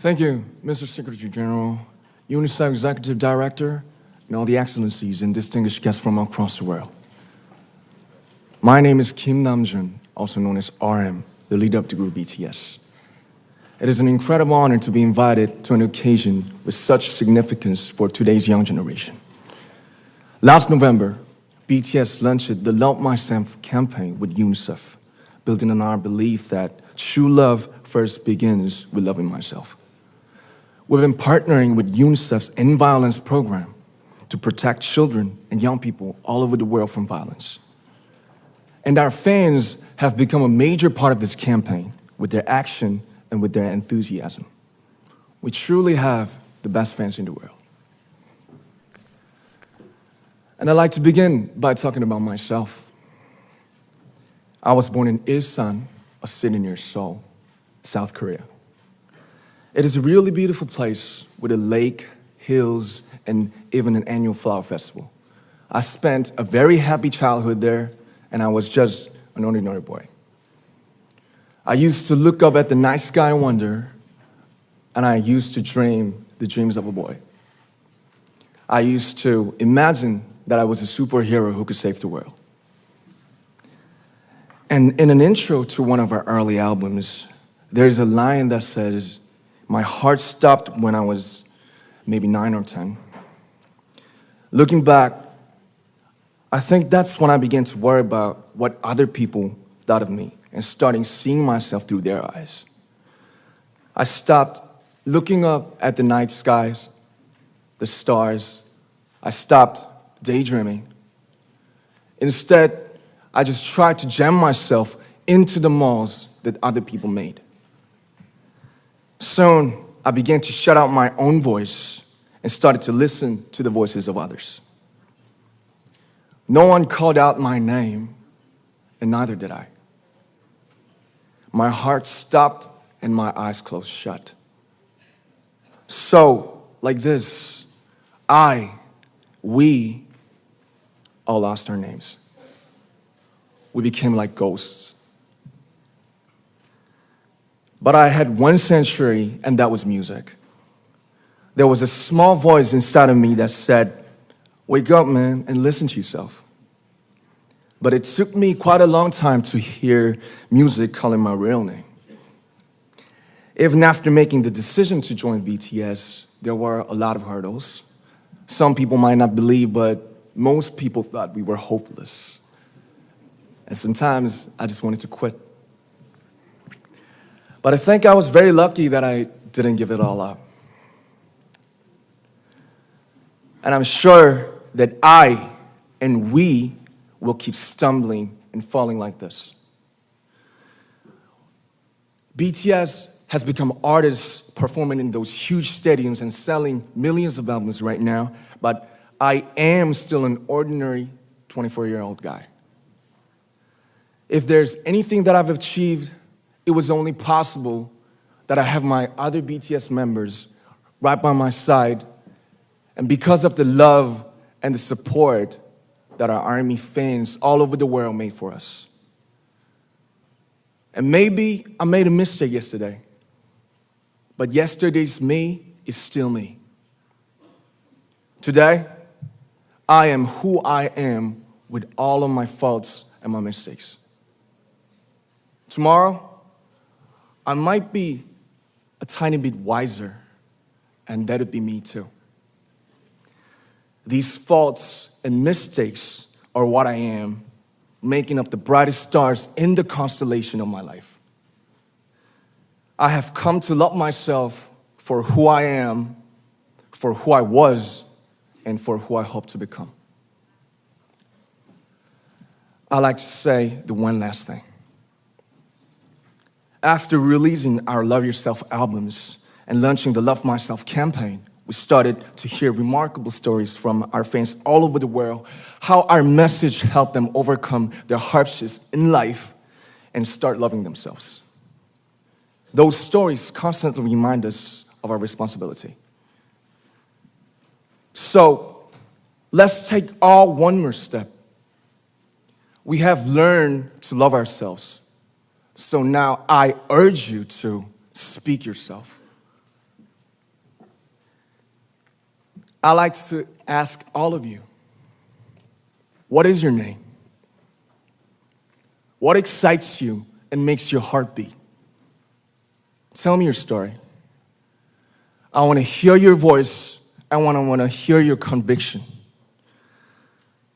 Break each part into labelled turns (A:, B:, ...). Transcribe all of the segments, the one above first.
A: Thank you, Mr. Secretary General, UNICEF Executive Director, and all the excellencies and distinguished guests from across the world. My name is Kim Namjoon, also known as RM, the leader of the group BTS. It is an incredible honor to be invited to an occasion with such significance for today's young generation. Last November, BTS launched the Love Myself campaign with UNICEF, building on our belief that true love first begins with loving myself. We've been partnering with UNICEF's End Violence program to protect children and young people all over the world from violence. And our fans have become a major part of this campaign with their action and with their enthusiasm. We truly have the best fans in the world. And I'd like to begin by talking about myself. I was born in Ilsan, a city near Seoul, South Korea. It is a really beautiful place with a lake, hills, and even an annual flower festival. I spent a very happy childhood there, and I was just an ordinary boy. I used to look up at the night sky and wonder, and I used to dream the dreams of a boy. I used to imagine that I was a superhero who could save the world. And in an intro to one of our early albums, there's a line that says, "My heart stopped when I was maybe 9 or 10. Looking back, I think that's when I began to worry about what other people thought of me and starting seeing myself through their eyes. I stopped looking up at the night skies, the stars. I stopped daydreaming. Instead, I just tried to jam myself into the malls that other people made. Soon, I began to shut out my own voice and started to listen to the voices of others. No one called out my name, and neither did I. My heart stopped and my eyes closed shut. So, like this, we all lost our names. We became like ghosts. But I had one sanctuary, and that was music. There was a small voice inside of me that said, "Wake up, man, and listen to yourself." But it took me quite a long time to hear music calling my real name. Even after making the decision to join BTS, there were a lot of hurdles. Some people might not believe, but most people thought we were hopeless. And sometimes I just wanted to quit. But I think I was very lucky that I didn't give it all up. And I'm sure that I and we will keep stumbling and falling like this. BTS has become artists performing in those huge stadiums and selling millions of albums right now, but I am still an ordinary 24-year-old guy. If there's anything that I've achieved, it was only possible that I have my other BTS members right by my side, and because of the love and the support that our ARMY fans all over the world made for us. And maybe I made a mistake yesterday, but yesterday's me is still me. Today, I am who I am with all of my faults and my mistakes. Tomorrow, I might be a tiny bit wiser, and that'd be me too. These faults and mistakes are what I am, making up the brightest stars in the constellation of my life. I have come to love myself for who I am, for who I was, and for who I hope to become. I'd like to say the one last thing. After releasing our Love Yourself albums and launching the Love Myself campaign, we started to hear remarkable stories from our fans all over the world, how our message helped them overcome their hardships in life and start loving themselves. Those stories constantly remind us of our responsibility. So, let's take all one more step. We have learned to love ourselves. So now I urge you to speak yourself. I like to ask all of you, what is your name? What excites you and makes your heart beat? Tell me your story. I want to hear your voice. I want to hear your conviction.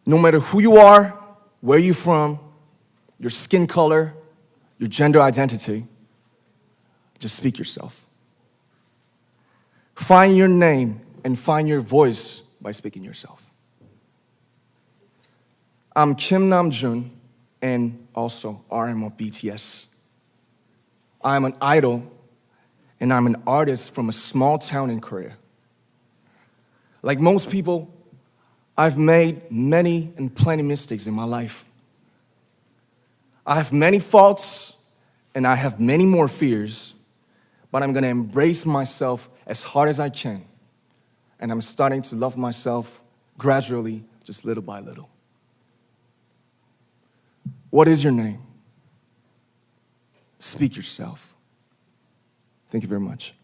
A: No matter who you are, where you're from, your skin color, your gender identity, just speak yourself. Find your name and find your voice by speaking yourself. I'm Kim Namjoon and also RM of BTS. I'm an idol and I'm an artist from a small town in Korea. Like most people, I've made many and plenty mistakes in my life. I have many faults and I have many more fears, but I'm gonna embrace myself as hard as I can. And I'm starting to love myself gradually, just little by little. What is your name? Speak yourself. Thank you very much.